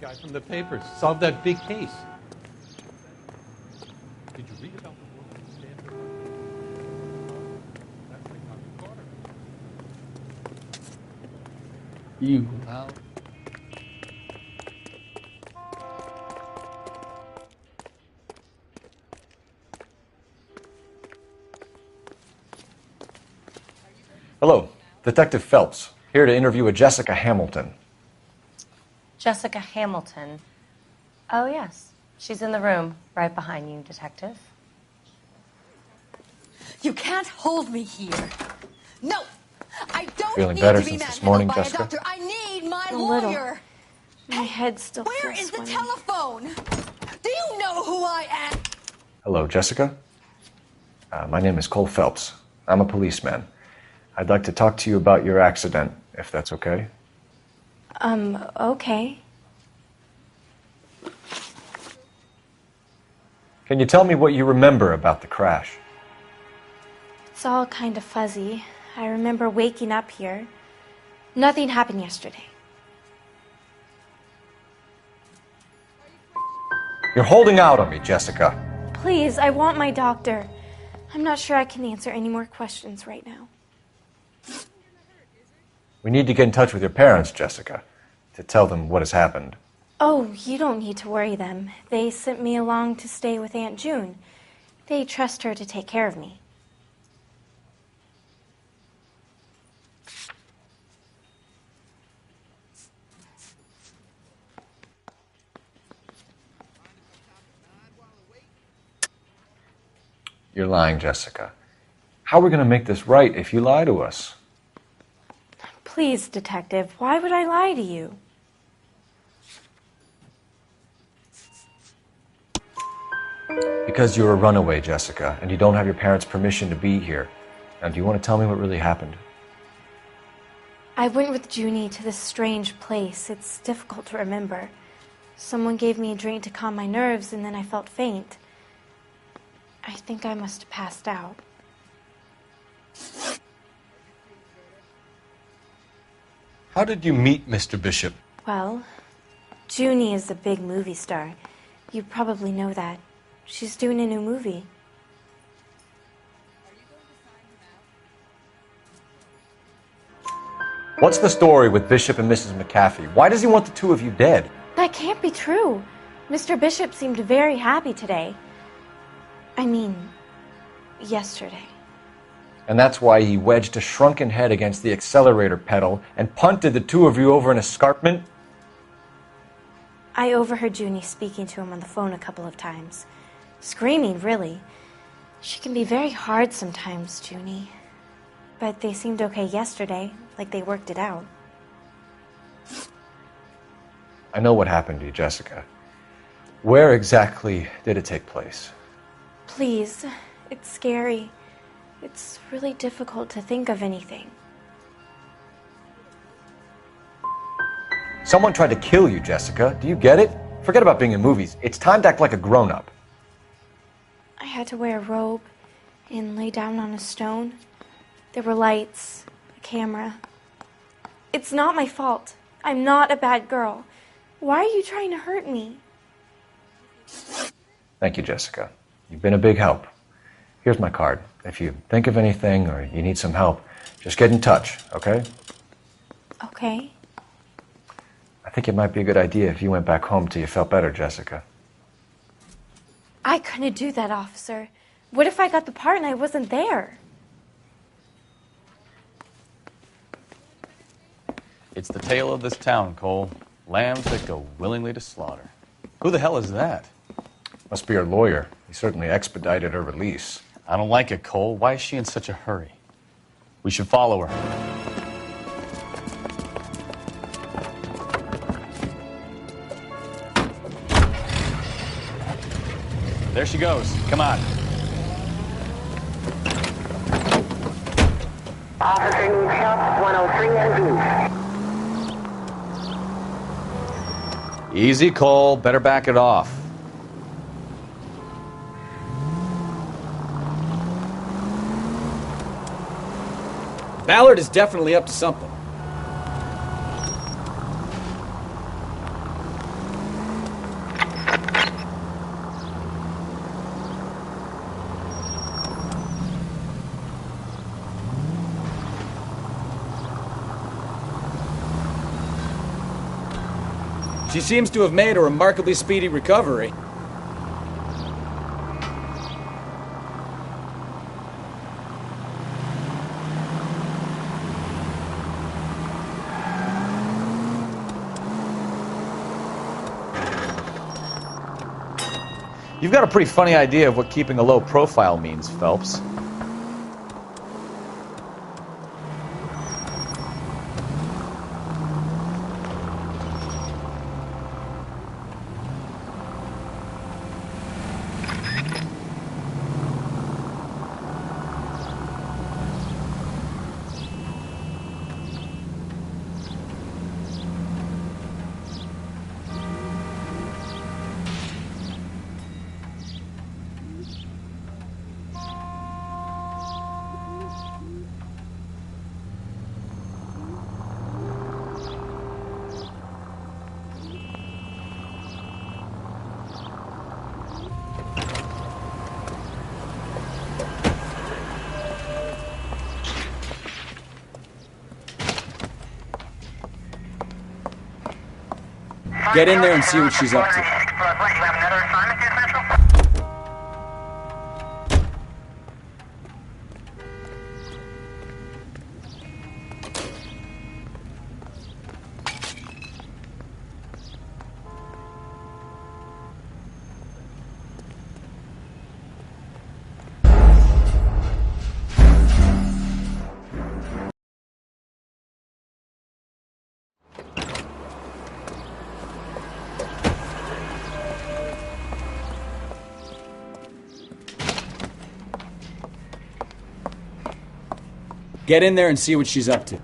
guy from the papers. Solved that big case. Did you read about the woman who stabbed her? That's the Carter. You out. Hello, Detective Phelps, here to interview a Jessica Hamilton. Jessica Hamilton. Oh, yes. She's in the room, right behind you, Detective. You can't hold me here. No! I don't Feeling need better to be since this morning, manhandled by Jessica? a doctor. I need my A lawyer. little. My head still Where feels is the swimming. telephone? Do you know who I am? Hello, Jessica. My name is Cole Phelps. I'm a policeman. I'd like to talk to you about your accident, if that's okay. Okay. Can you tell me what you remember about the crash? It's all kind of fuzzy. I remember waking up here. Nothing happened yesterday. You're holding out on me, Jessica. Please, I want my doctor. I'm not sure I can answer any more questions right now. We need to get in touch with your parents, Jessica, to tell them what has happened. Oh, you don't need to worry them. They sent me along to stay with Aunt June. They trust her to take care of me. You're lying, Jessica. How are we going to make this right if you lie to us? Please, Detective, why would I lie to you? Because you're a runaway, Jessica, and you don't have your parents' permission to be here. Now, do you want to tell me what really happened? I went with Junie to this strange place. It's difficult to remember. Someone gave me a drink to calm my nerves, and then I felt faint. I think I must have passed out. How did you meet Mr. Bishop? Well, Junie is a big movie star. You probably know that. She's doing a new movie. What's the story with Bishop and Mrs. McAfee? Why does he want the two of you dead? That can't be true. Mr. Bishop seemed very happy today. I mean, yesterday. And that's why he wedged a shrunken head against the accelerator pedal and punted the two of you over an escarpment? I overheard Junie speaking to him on the phone a couple of times. Screaming, really. She can be very hard sometimes, Junie. But they seemed okay yesterday, like they worked it out. I know what happened to you, Jessica. Where exactly did it take place? Please, it's scary. It's really difficult to think of anything. Someone tried to kill you, Jessica. Do you get it? Forget about being in movies. It's time to act like a grown-up. I had to wear a robe and lay down on a stone. There were lights, a camera. It's not my fault. I'm not a bad girl. Why are you trying to hurt me? Thank you, Jessica. You've been a big help. Here's my card. If you think of anything or you need some help, just get in touch, okay? Okay. I think it might be a good idea if you went back home till you felt better, Jessica. I couldn't do that, officer. What if I got the part and I wasn't there? It's the tale of this town, Cole. Lambs that go willingly to slaughter. Who the hell is that? Must be her lawyer. He certainly expedited her release. I don't like it, Cole. Why is she in such a hurry? We should follow her. There she goes. Come on. Officer needs help, 103 and blue. Easy, Cole. Better back it off. Ballard is definitely up to something. She seems to have made a remarkably speedy recovery. You've got a pretty funny idea of what keeping a low profile means, Phelps. Get in there and see what she's up to. You have another assignment here, Central? Get in there and see what she's up to.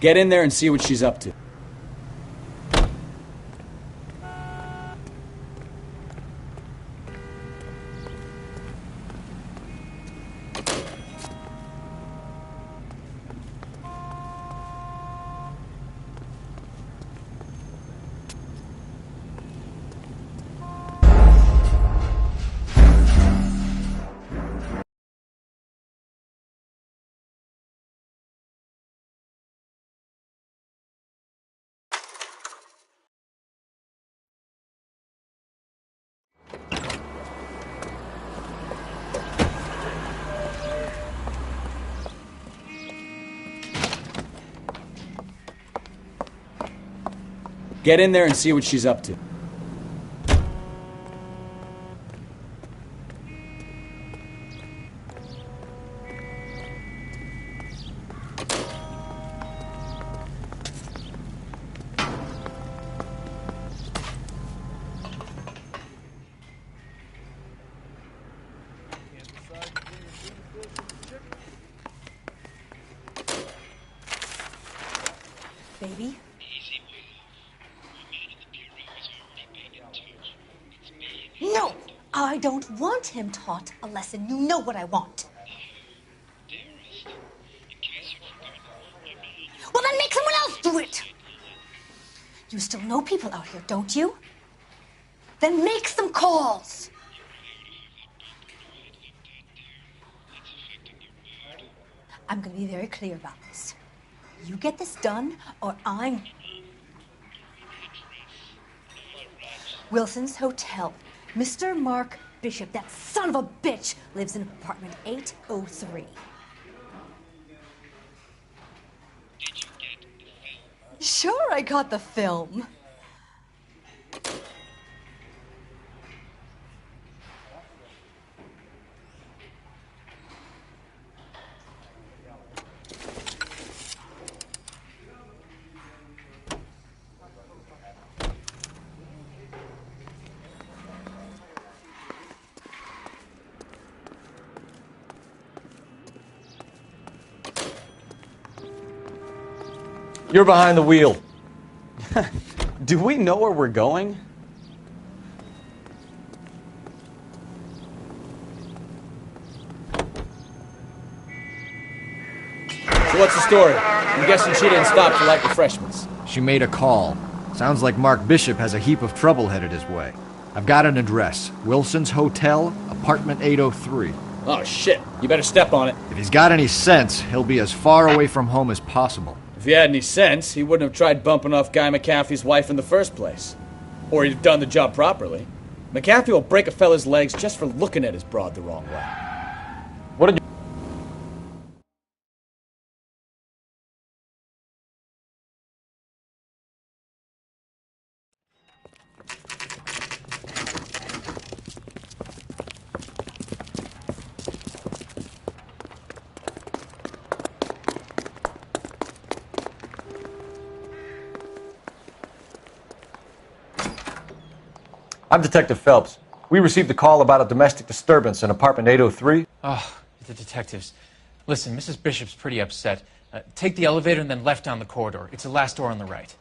Get in there and see what she's up to. Get in there and see what she's up to. Baby? No! I don't want him taught a lesson. You know what I want. Well, then make someone else do it! You still know people out here, don't you? Then make some calls! I'm gonna be very clear about this. You get this done, or I'm... Wilson's Hotel. Mr. Mark Bishop, that son of a bitch, lives in apartment 803. Sure, I got the film. You're behind the wheel. Do we know where we're going? So what's the story? I'm guessing she didn't stop for light refreshments. She made a call. Sounds like Mark Bishop has a heap of trouble headed his way. I've got an address. Wilson's Hotel, apartment 803. Oh, shit. You better step on it. If he's got any sense, he'll be as far away from home as possible. If he had any sense, he wouldn't have tried bumping off Guy McAfee's wife in the first place. Or he'd have done the job properly. McAfee will break a fella's legs just for looking at his broad the wrong way. What did you... I'm Detective Phelps. We received a call about a domestic disturbance in apartment 803. Oh, the detectives. Listen, Mrs. Bishop's pretty upset. Take the elevator and then left down the corridor. It's the last door on the right.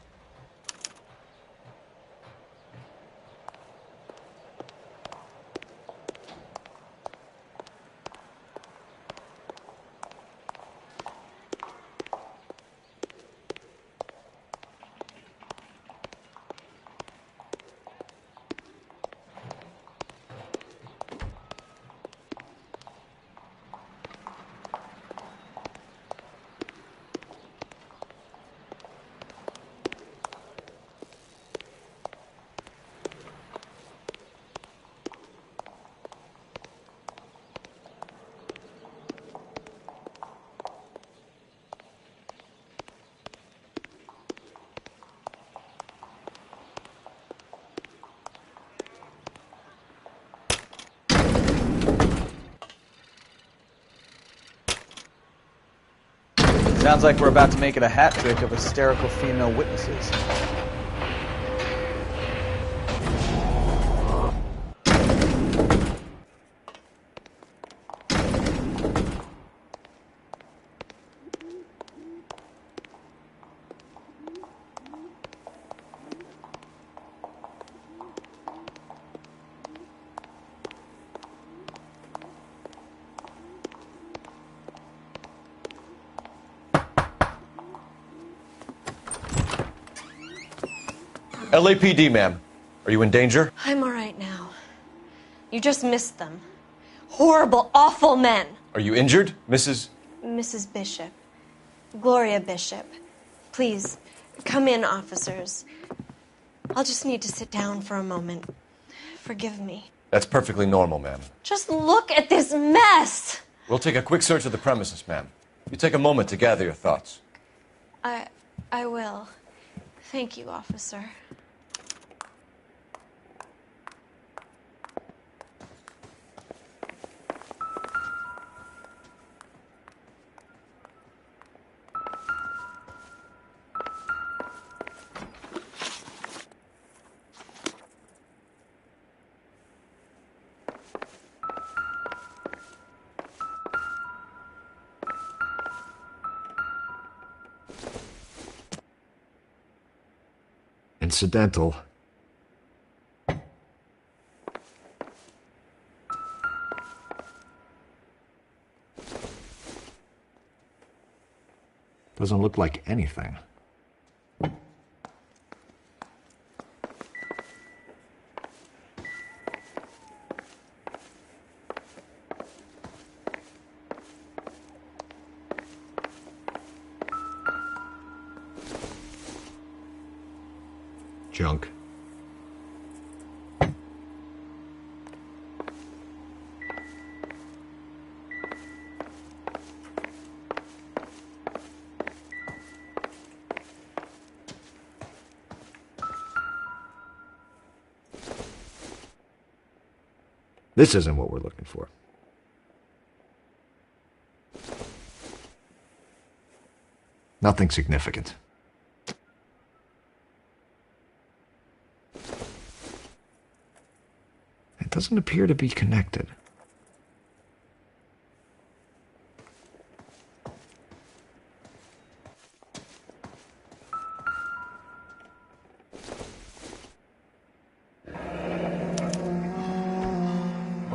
Sounds like we're about to make it a hat trick of hysterical female witnesses. LAPD, ma'am. Are you in danger? I'm all right now. You just missed them. Horrible, awful men. Are you injured, Mrs.? Mrs. Bishop. Gloria Bishop. Please, come in, officers. I'll just need to sit down for a moment. Forgive me. That's perfectly normal, ma'am. Just look at this mess! We'll take a quick search of the premises, ma'am. You take a moment to gather your thoughts. I will. Thank you, officer. Incidental. Doesn't look like anything. Junk. This isn't what we're looking for. Nothing significant. It doesn't appear to be connected.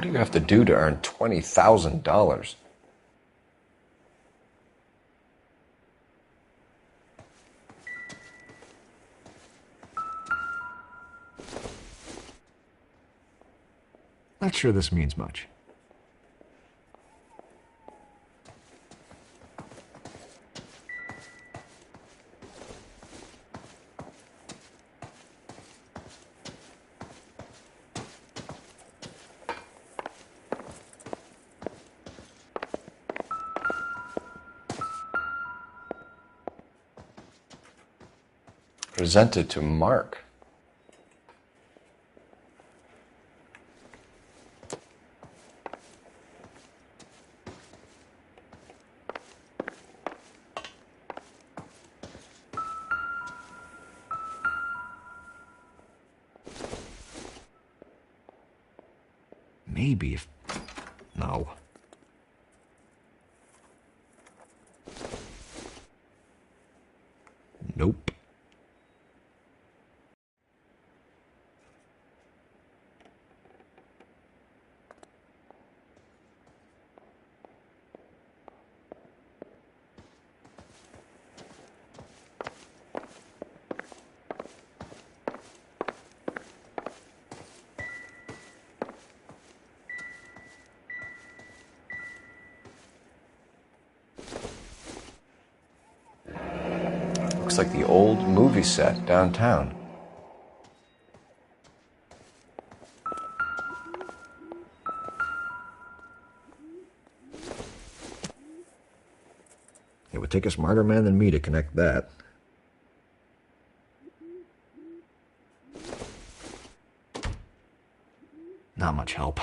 do you have to do to earn $20,000? Not sure this means much. Presented to Mark. Maybe if... No. Nope. Looks like the old movie set downtown. It would take a smarter man than me to connect that. Not much help.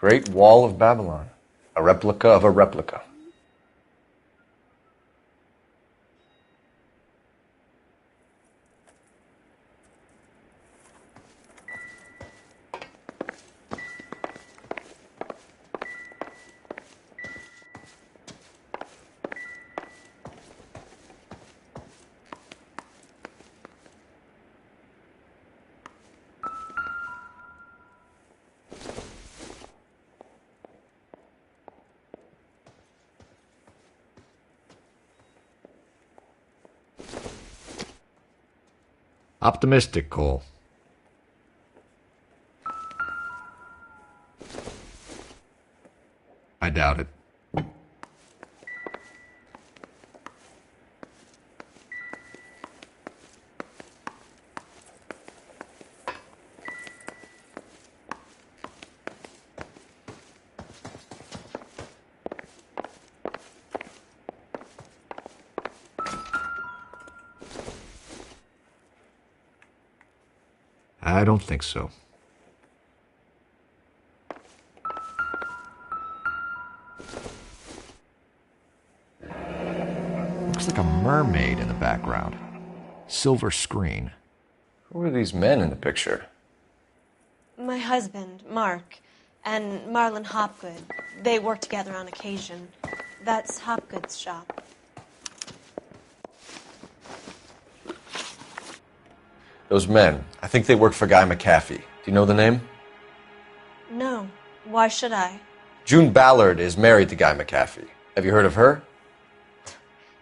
Great Wall of Babylon. A replica of a replica. Optimistic, Cole. I doubt it. I don't think so. Looks like a mermaid in the background. Silver screen. Who are these men in the picture? My husband, Mark, and Marlon Hopgood. They work together on occasion. That's Hopgood's shop. Those men, I think they work for Guy McAfee. Do you know the name? No. Why should I? June Ballard is married to Guy McAfee. Have you heard of her?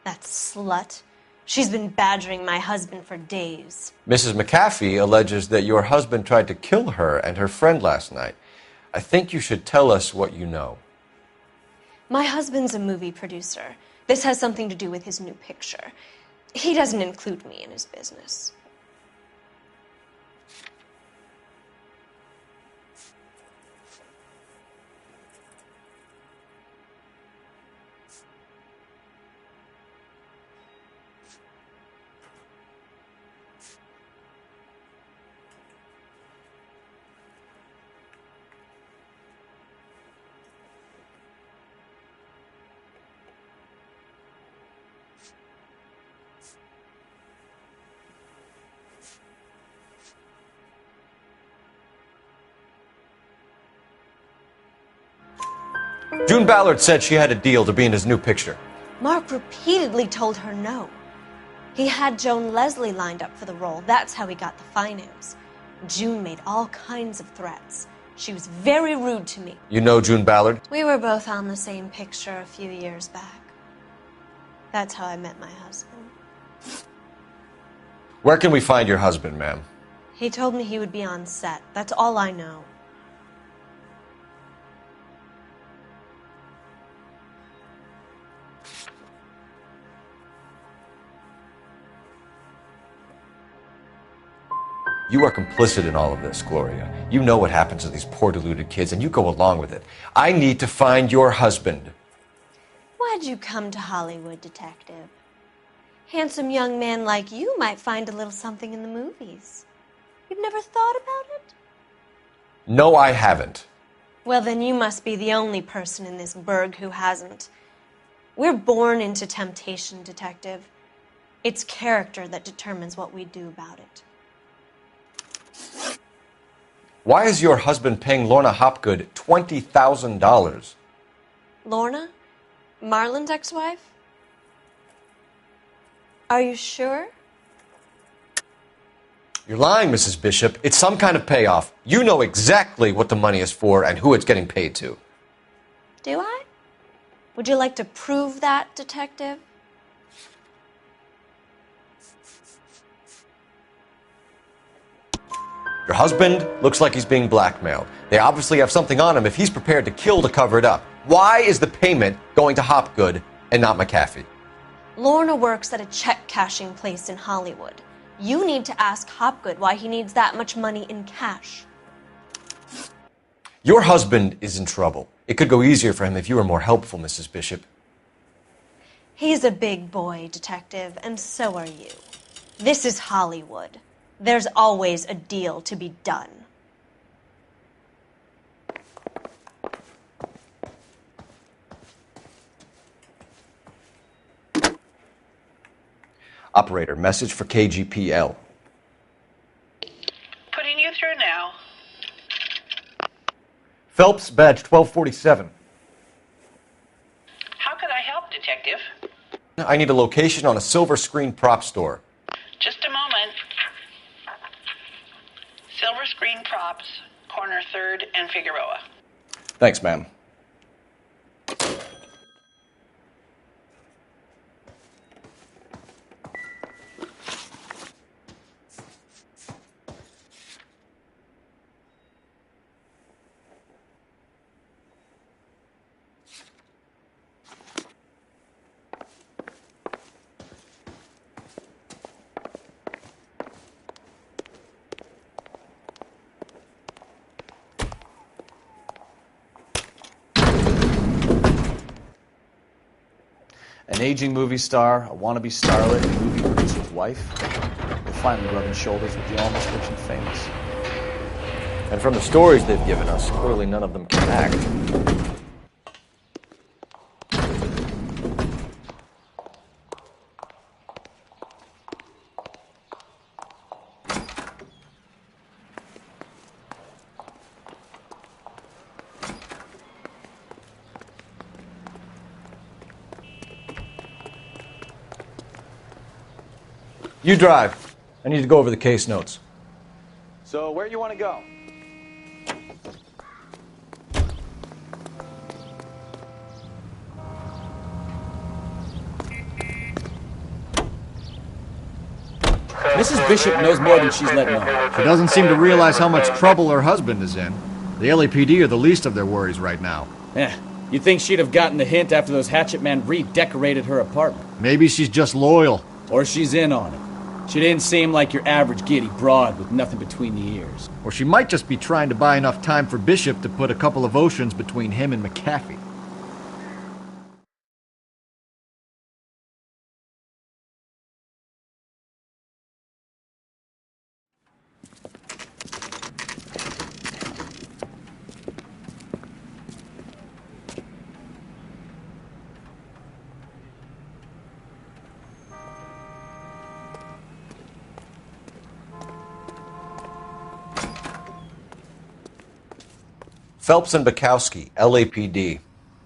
That slut. She's been badgering my husband for days. Mrs. McAfee alleges that your husband tried to kill her and her friend last night. I think you should tell us what you know. My husband's a movie producer. This has something to do with his new picture. He doesn't include me in his business. June Ballard said she had a deal to be in his new picture. Mark repeatedly told her no. He had Joan Leslie lined up for the role. That's how he got the finance. June made all kinds of threats. She was very rude to me. You know June Ballard? We were both on the same picture a few years back. That's how I met my husband. Where can we find your husband, ma'am? He told me he would be on set. That's all I know. You are complicit in all of this, Gloria. You know what happens to these poor deluded kids, and you go along with it. I need to find your husband. Why'd you come to Hollywood, detective? Handsome young man like you might find a little something in the movies. You've never thought about it? No, I haven't. Well, then you must be the only person in this burg who hasn't. We're born into temptation, detective. It's character that determines what we do about it. Why is your husband paying Lorna Hopgood $20,000? Lorna? Marlon's ex-wife? Are you sure? You're lying, Mrs. Bishop. It's some kind of payoff. You know exactly what the money is for and who it's getting paid to. Do I? Would you like to prove that, detective? Your husband looks like he's being blackmailed. They obviously have something on him if he's prepared to kill to cover it up. Why is the payment going to Hopgood and not McAfee? Lorna works at a check-cashing place in Hollywood. You need to ask Hopgood why he needs that much money in cash. Your husband is in trouble. It could go easier for him if you were more helpful, Mrs. Bishop. He's a big boy, detective, and so are you. This is Hollywood. There's always a deal to be done. Operator, message for KGPL. Putting you through now. Phelps, badge 1247. How can I help, Detective? I need a location on a silver screen prop store. Just a moment. Silver Screen Props, corner 3rd and Figueroa. Thanks, ma'am. An aging movie star, a wannabe starlet, a movie producer's wife. They're finally rubbing shoulders with the almost rich and famous. And from the stories they've given us, clearly none of them can act. You drive. I need to go over the case notes. So, where you want to go? Mrs. Bishop knows more than she's letting on. She doesn't seem to realize how much trouble her husband is in. The LAPD are the least of their worries right now. You'd think she'd have gotten the hint after those hatchet men redecorated her apartment. Maybe she's just loyal. Or she's in on it. She didn't seem like your average giddy broad with nothing between the ears. Or she might just be trying to buy enough time for Bishop to put a couple of oceans between him and McAfee. Phelps and Bukowski, LAPD.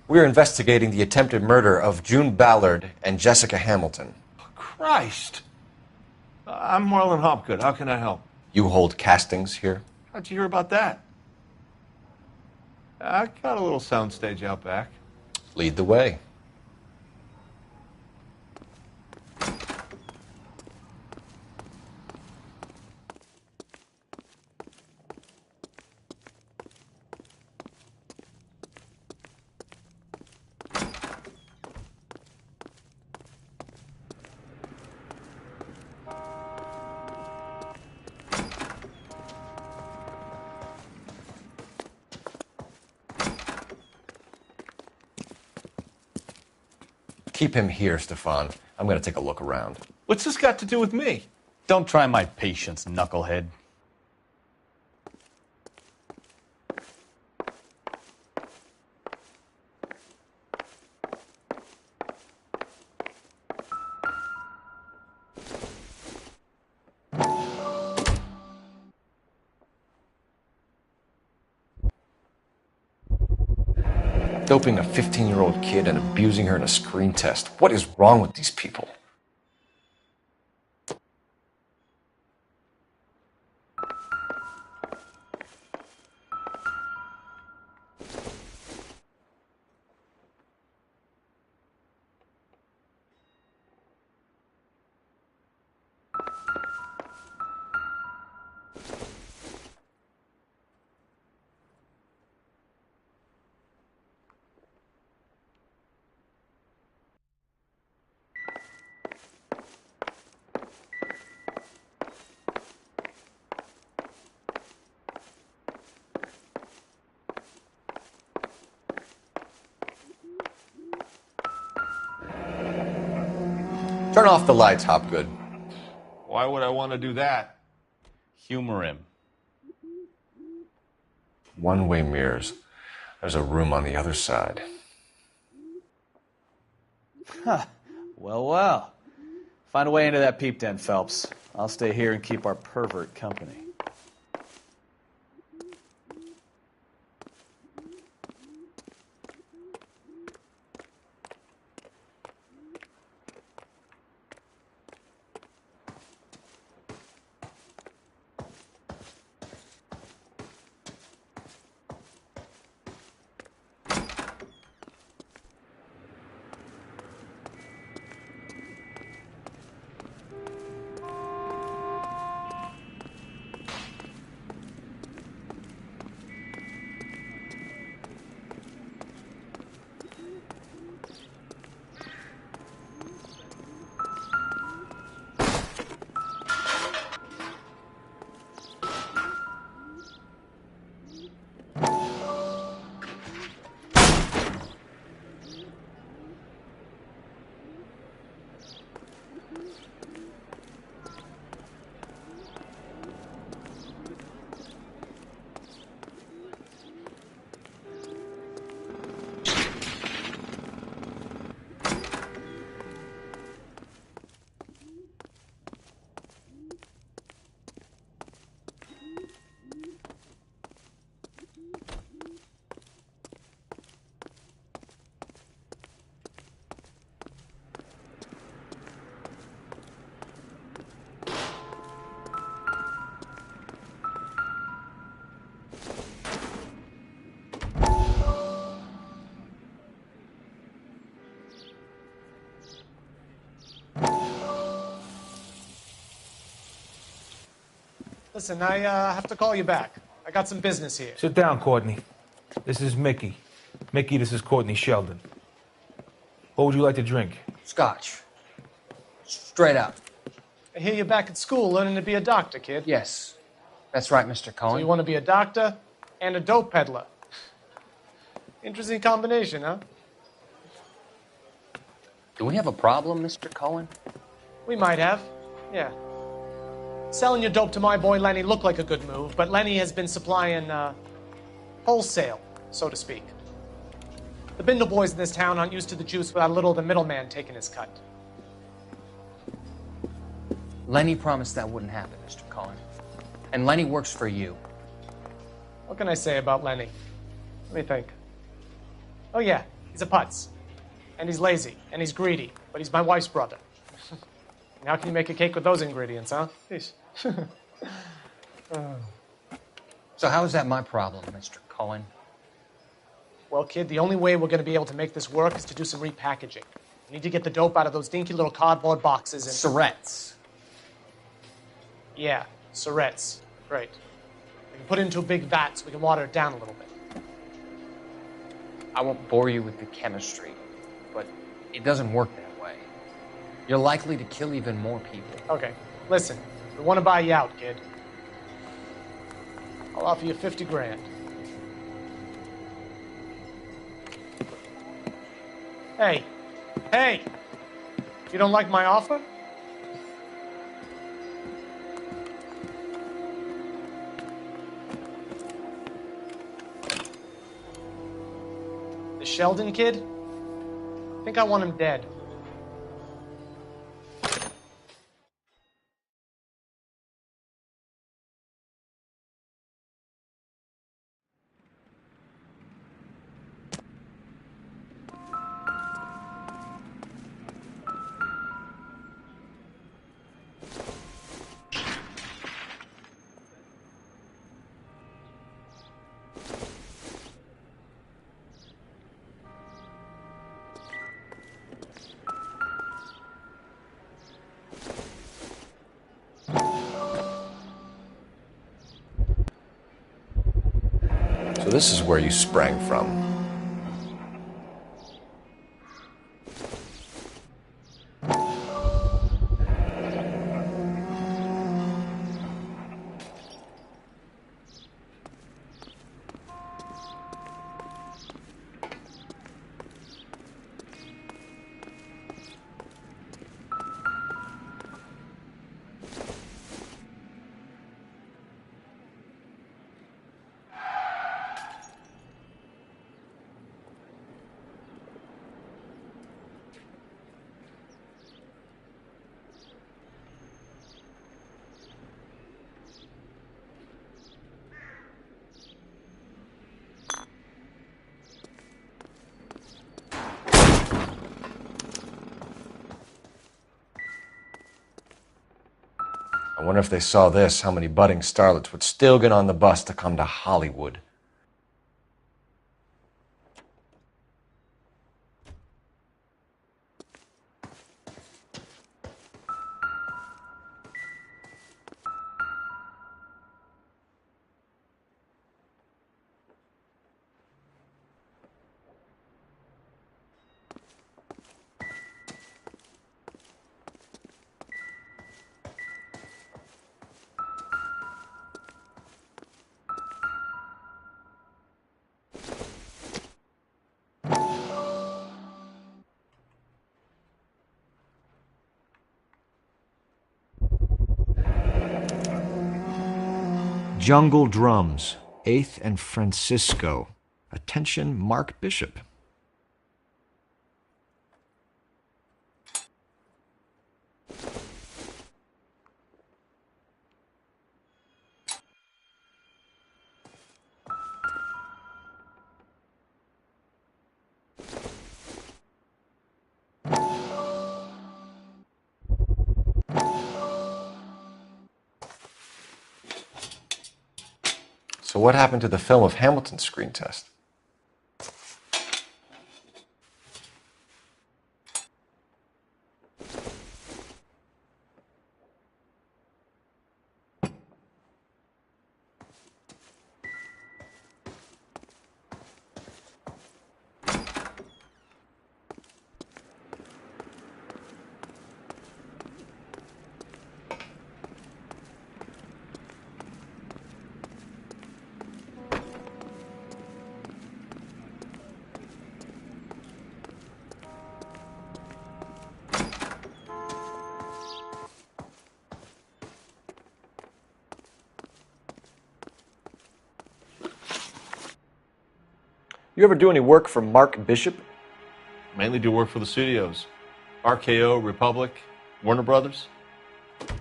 We're investigating the attempted murder of June Ballard and Jessica Hamilton. Christ. I'm Marlon Hopgood. How can I help? You hold castings here? How'd you hear about that? I got a little soundstage out back. Lead the way. Keep him here, Stefan. I'm going to take a look around. What's this got to do with me? Don't try my patience, knucklehead. Doping a 15-year-old kid and abusing her in a screen test. What is wrong with these people? Turn off the lights, Hopgood. Why would I want to do that? Humor him. One-way mirrors. There's a room on the other side. Huh. Well. Find a way into that peep den, Phelps. I'll stay here and keep our pervert company. Listen, I have to call you back. I got some business here. Sit down, Courtney. This is Mickey. Mickey, this is Courtney Sheldon. What would you like to drink? Scotch. Straight out. I hear you're back at school learning to be a doctor, kid. Yes. That's right, Mr. Cohen. So you want to be a doctor and a dope peddler. Interesting combination, huh? Do we have a problem, Mr. Cohen? We might have, yeah. Selling your dope to my boy Lenny looked like a good move, but Lenny has been supplying wholesale, so to speak. The Bindle boys in this town aren't used to the juice without a little of the middleman taking his cut. Lenny promised that wouldn't happen, Mr. Cohen. And Lenny works for you. What can I say about Lenny? Let me think. Oh, yeah. He's a putz. And he's lazy. And he's greedy. But he's my wife's brother. And how can you make a cake with those ingredients, huh? Jeez. So how is that my problem, Mr. Cullen? Well, kid, the only way we're going to be able to make this work is to do some repackaging. We need to get the dope out of those dinky little cardboard boxes and... Surrettes. Yeah, Surrettes. Great. We can put it into a big vat so we can water it down a little bit. I won't bore you with the chemistry, but it doesn't work that way. You're likely to kill even more people. Okay, listen. We want to buy you out, kid. I'll offer you 50 grand. Hey. Hey! You don't like my offer? The Sheldon kid? I think I want him dead. So this is where you sprang from. I wonder if they saw this, how many budding starlets would still get on the bus to come to Hollywood. Jungle Drums, 8th and Francisco. Attention, Mark Bishop. So what happened to the film of Hamilton's screen test? You ever do any work for Mark Bishop? Mainly do work for the studios. RKO, Republic, Warner Brothers.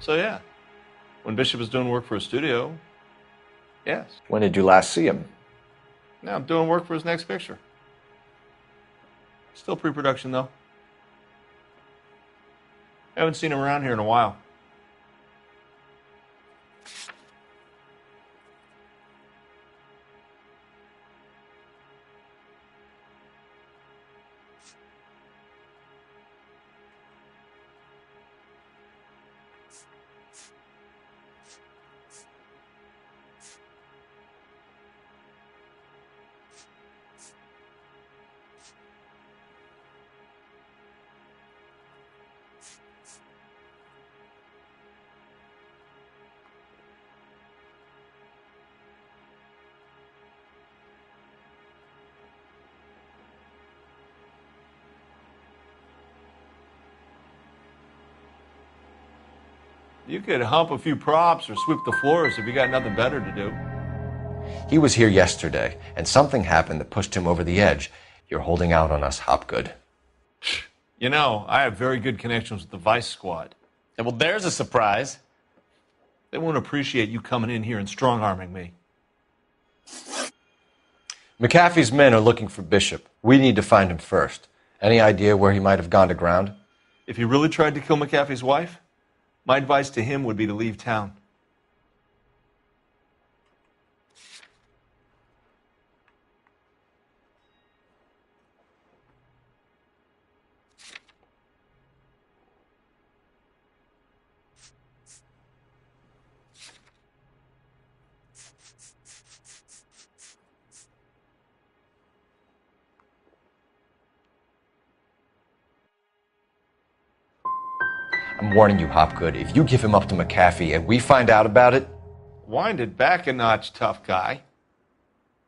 So yeah, when Bishop is doing work for a studio, yes. When did you last see him? Now I'm doing work for his next picture. Still pre-production, though. Haven't seen him around here in a while. You could hump a few props or sweep the floors if you got nothing better to do. He was here yesterday, and something happened that pushed him over the edge. You're holding out on us, Hopgood. You know, I have very good connections with the Vice Squad. Yeah, well, there's a surprise. They won't appreciate you coming in here and strong-arming me. McAfee's men are looking for Bishop. We need to find him first. Any idea where he might have gone to ground? If he really tried to kill McAfee's wife, my advice to him would be to leave town. I'm warning you, Hopgood, if you give him up to McAfee and we find out about it... Wind it back a notch, tough guy.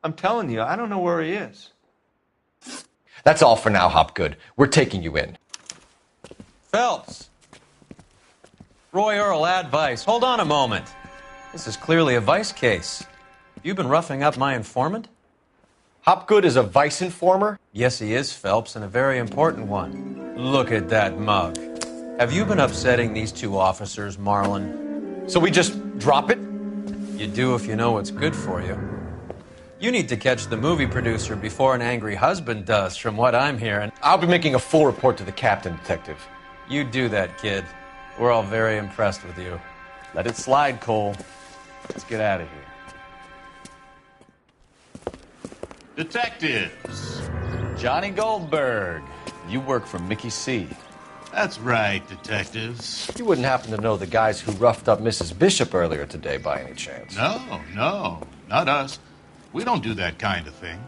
I'm telling you, I don't know where he is. That's all for now, Hopgood. We're taking you in. Phelps. Roy Earl, ad vice. Hold on a moment. This is clearly a vice case. You've been roughing up my informant? Hopgood is a vice informer? Yes, he is, Phelps, and a very important one. Look at that mug. Have you been upsetting these two officers, Marlin? So we just drop it? You do if you know what's good for you. You need to catch the movie producer before an angry husband does, from what I'm hearing. I'll be making a full report to the captain, Detective. You do that, kid. We're all very impressed with you. Let it slide, Cole. Let's get out of here. Detectives. Johnny Goldberg. You work for Mickey C. That's right, detectives. You wouldn't happen to know the guys who roughed up Mrs. Bishop earlier today by any chance? No, not us. We don't do that kind of thing.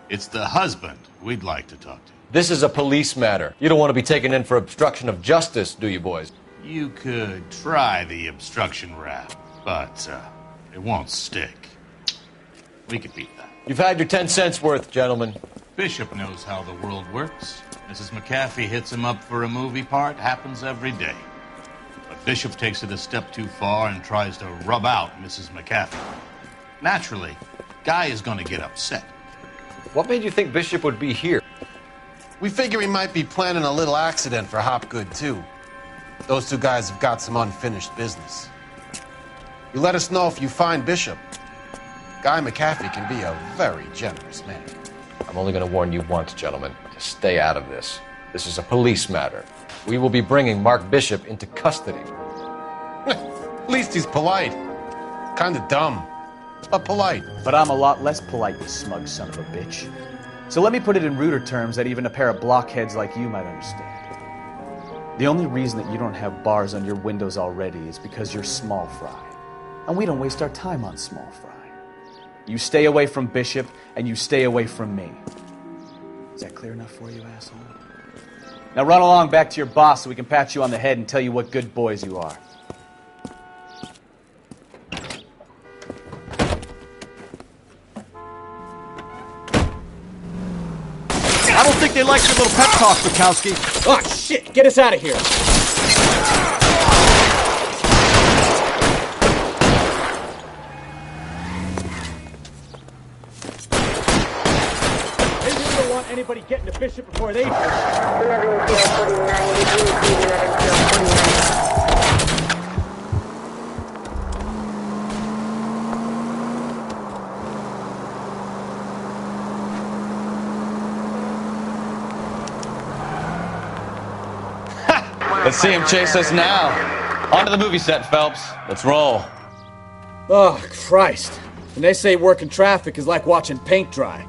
It's the husband we'd like to talk to. This is a police matter. You don't want to be taken in for obstruction of justice, do you, boys? You could try the obstruction rap, but it won't stick. We could beat that. You've had your 10 cents worth, gentlemen. Bishop knows how the world works. Mrs. McAfee hits him up for a movie part. Happens every day. But Bishop takes it a step too far and tries to rub out Mrs. McAfee. Naturally, Guy is going to get upset. What made you think Bishop would be here? We figure he might be planning a little accident for Hopgood, too. Those two guys have got some unfinished business. You let us know if you find Bishop. Guy McAfee can be a very generous man. I'm only going to warn you once, gentlemen, to stay out of this. This is a police matter. We will be bringing Mark Bishop into custody. At least he's polite. Kind of dumb, but polite. But I'm a lot less polite, you smug son of a bitch. So let me put it in ruder terms that even a pair of blockheads like you might understand. The only reason that you don't have bars on your windows already is because you're small fry. And we don't waste our time on small fry. You stay away from Bishop, and you stay away from me. Is that clear enough for you, asshole? Now run along back to your boss so we can pat you on the head and tell you what good boys you are. I don't think they like your little pep talk, Bukowski. Oh, shit! Get us out of here! Anybody getting to Bishop before they do. 11 field 49 degrees, 11 field 49. Let's see him chase us now. Onto the movie set, Phelps. Let's roll. Oh, Christ. And they say working traffic is like watching paint dry.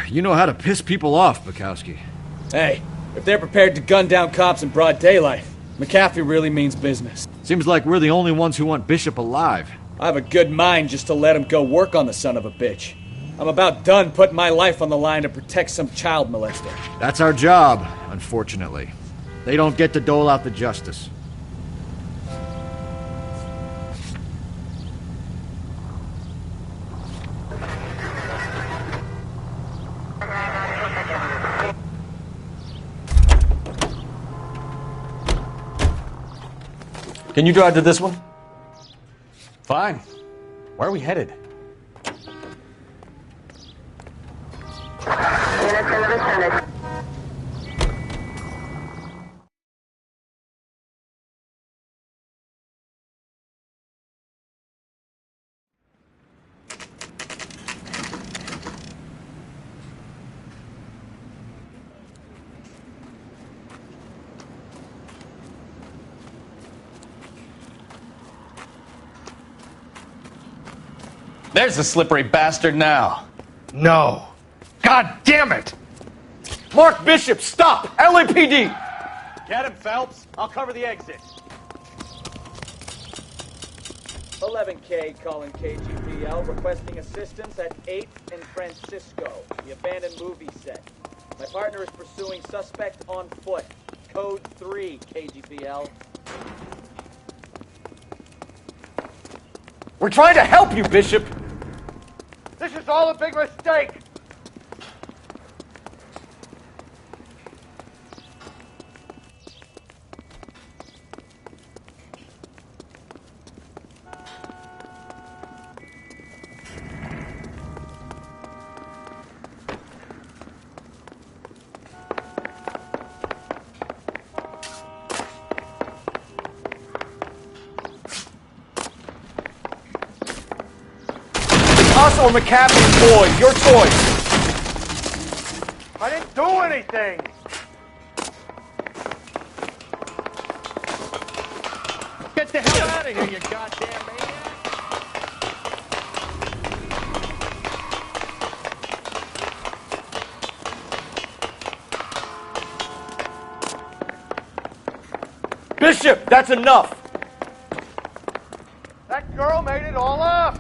You know how to piss people off, Bukowski. Hey, if they're prepared to gun down cops in broad daylight, McAfee really means business. Seems like we're the only ones who want Bishop alive. I have a good mind just to let him go work on the son of a bitch. I'm about done putting my life on the line to protect some child molester. That's our job, unfortunately. They don't get to dole out the justice. Can you drive to this one? Fine. Where are we headed? There's the slippery bastard now. No. God damn it! Mark Bishop, stop! LAPD! Get him, Phelps. I'll cover the exit. 11K calling KGPL, requesting assistance at 8th and Francisco, the abandoned movie set. My partner is pursuing suspect on foot. Code 3, KGPL. We're trying to help you, Bishop. This is all a big mistake. Us or McAfee's boys, your choice. I didn't do anything. Get the hell out of here, you goddamn maniac. Bishop, that's enough. That girl made it all up.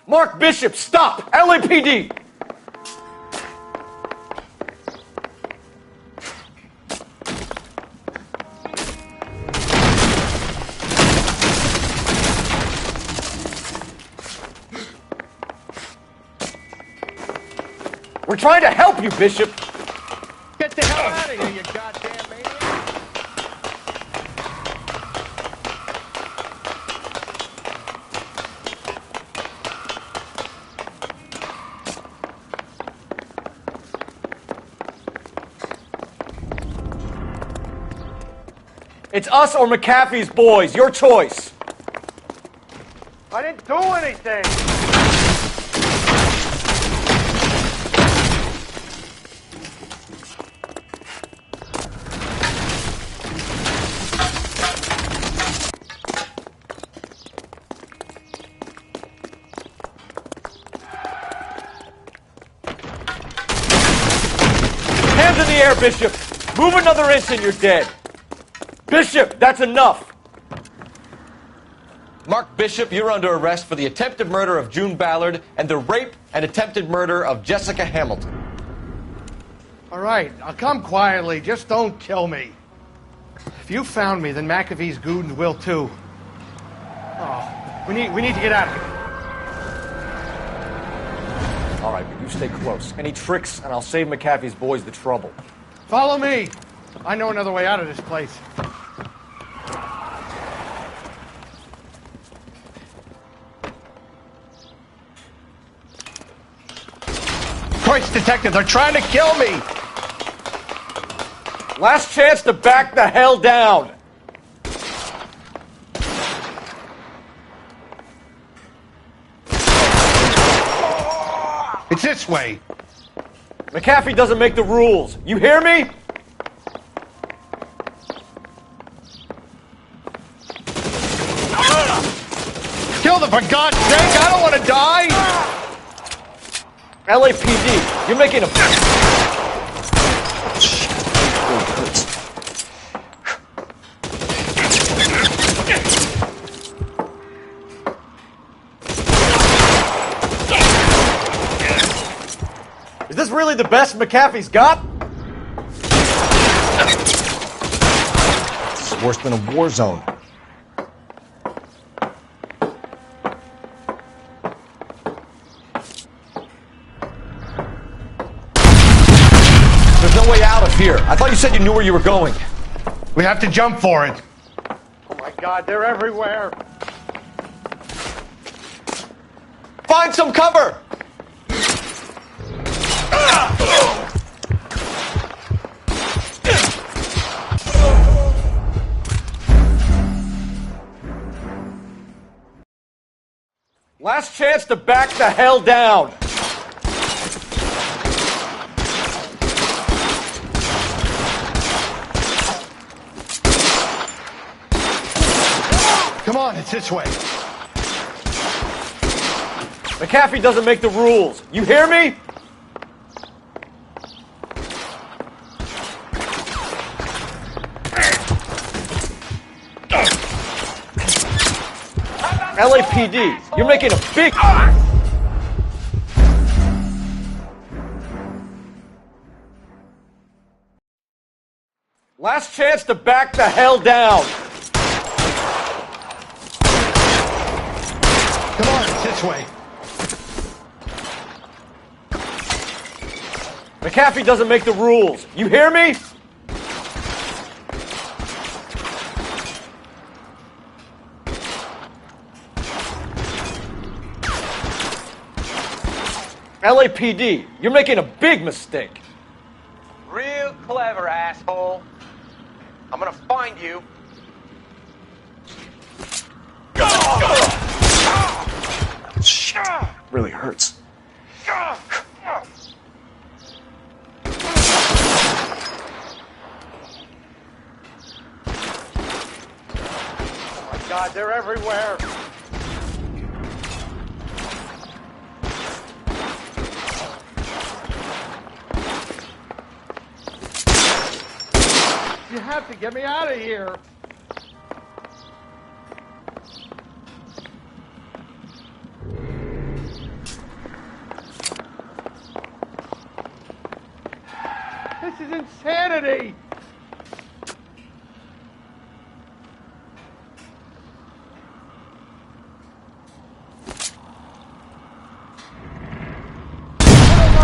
Mark Bishop, stop! LAPD! We're trying to help you, Bishop. Get the hell out of here, you goddamn maniac. It's us or McAfee's boys, your choice. I didn't do anything. Hands in the air, Bishop. Move another inch and you're dead. Bishop, that's enough. Mark Bishop, you're under arrest for the attempted murder of June Ballard and the rape and attempted murder of Jessica Hamilton. All right, I'll come quietly. Just don't kill me. If you found me, then McAfee's goons will too. Oh, we need to get out of here. All right, but you stay close. Any tricks, and I'll save McAfee's boys the trouble. Follow me. I know another way out of this place. Joyce, detective. They're trying to kill me. Last chance to back the hell down. It's this way. McAfee doesn't make the rules. You hear me? Kill them, for God's sake! I don't want to die! LAPD, you're making a... Is this really the best McAfee's got? This is worse than a war zone. There's no way out of here. I thought you said you knew where you were going. We have to jump for it. Oh my God, they're everywhere. Find some cover! Last chance to back the hell down. Come on, it's this way. McAfee doesn't make the rules. You hear me? LAPD, you're making a big... Last chance to back the hell down. Come on, it's this way. McAfee doesn't make the rules. You hear me? LAPD, you're making a big mistake. Real clever, asshole. I'm gonna find you. Really hurts. Oh my God, they're everywhere. You have to get me out of here. This is insanity.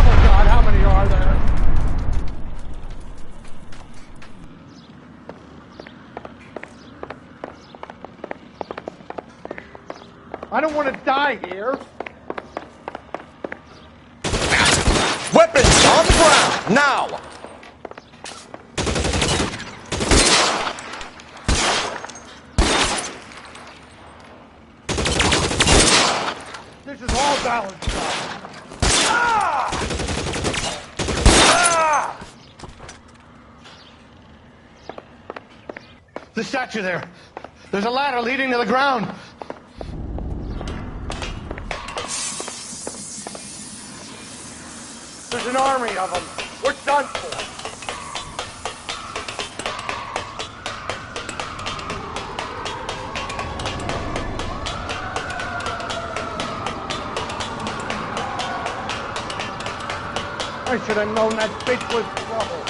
Oh God, how many are there? I don't want to die here. Weapons on the ground, now! This is all balanced out. The statue there. There's a ladder leading to the ground. There's an army of them. We're done for. I should have known that bitch was trouble.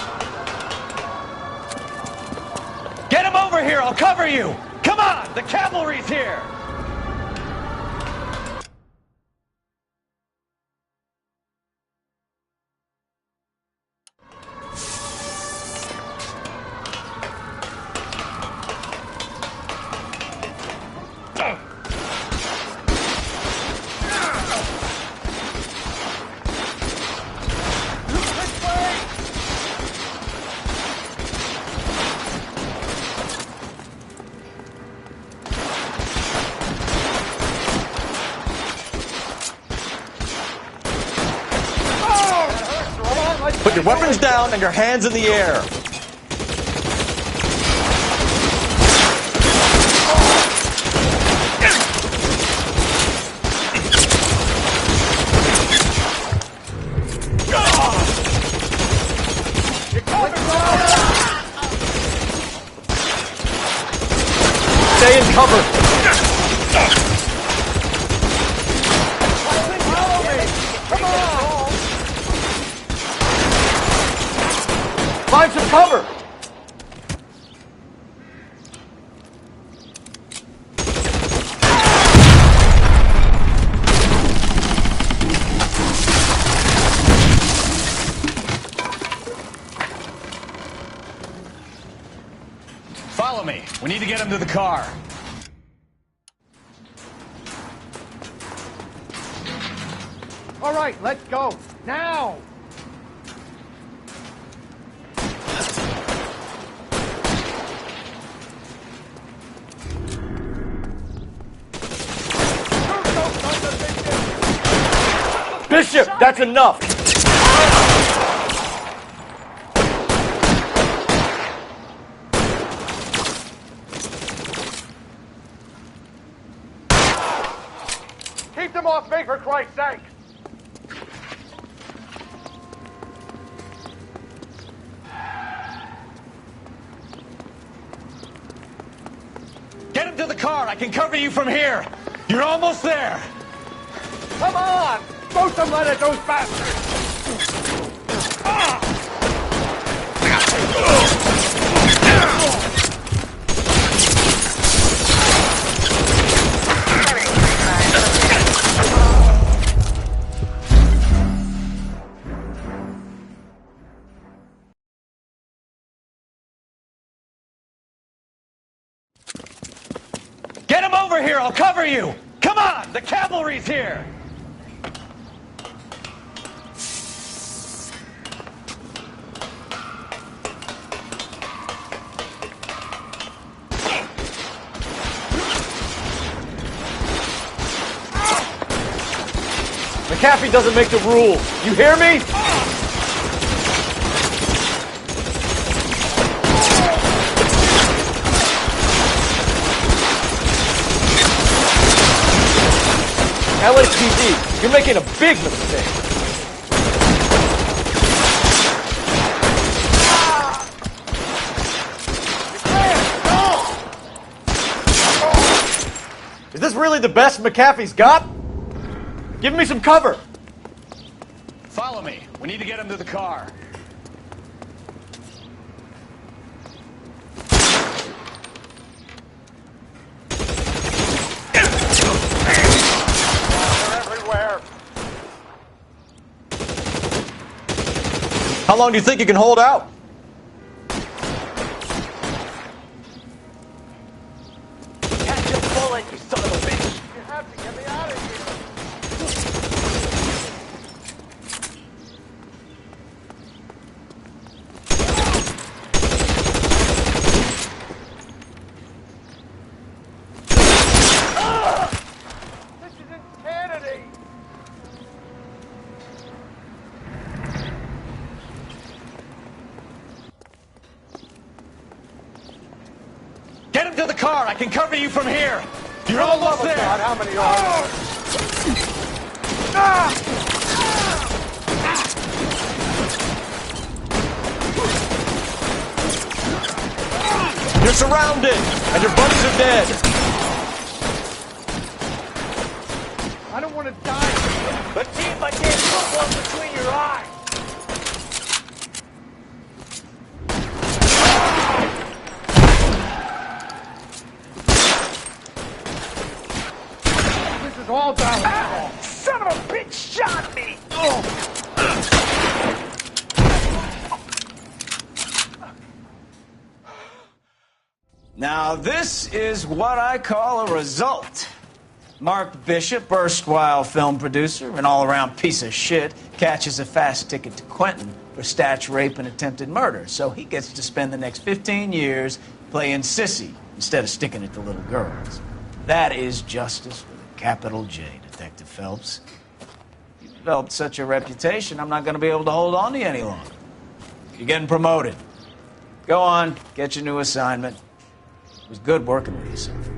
Get him over here, I'll cover you! Come on, the cavalry's here! Put your weapons down and your hands in the air. Stay in cover. Find some cover. Follow me. We need to get him to the car. All right, let's go. Now! Bishop, that's enough. Keep them off me, for Christ's sake! Get him to the car. I can cover you from here. You're almost there. Come on! Throw some lead at those bastards! Get him over here. I'll cover you. Come on. The cavalry's here. McAfee doesn't make the rules. You hear me? LAPD, you're making a big mistake. Is this really the best McAfee's got? Give me some cover. Follow me. We need to get him to the car. How long do you think you can hold out? Catch a bullet, you son of a bitch. You have to get me out of here! This is insanity! Get him to the car. I can cover you from here. You're For the almost love of there. God, how many You're surrounded, and your buddies are dead. I don't want to die. But see if I can't put one between your eyes. This is all downhill. Son of a bitch shot me. Now, this is what I call a result. Mark Bishop, erstwhile film producer, an all-around piece of shit, catches a fast ticket to Quentin for statch rape and attempted murder. So he gets to spend the next 15 years playing sissy instead of sticking it to little girls. That is justice with a capital J, Detective Phelps. developed such a reputation, I'm not going to be able to hold on to you any longer. You're getting promoted. Go on, get your new assignment. It was good working with you so far.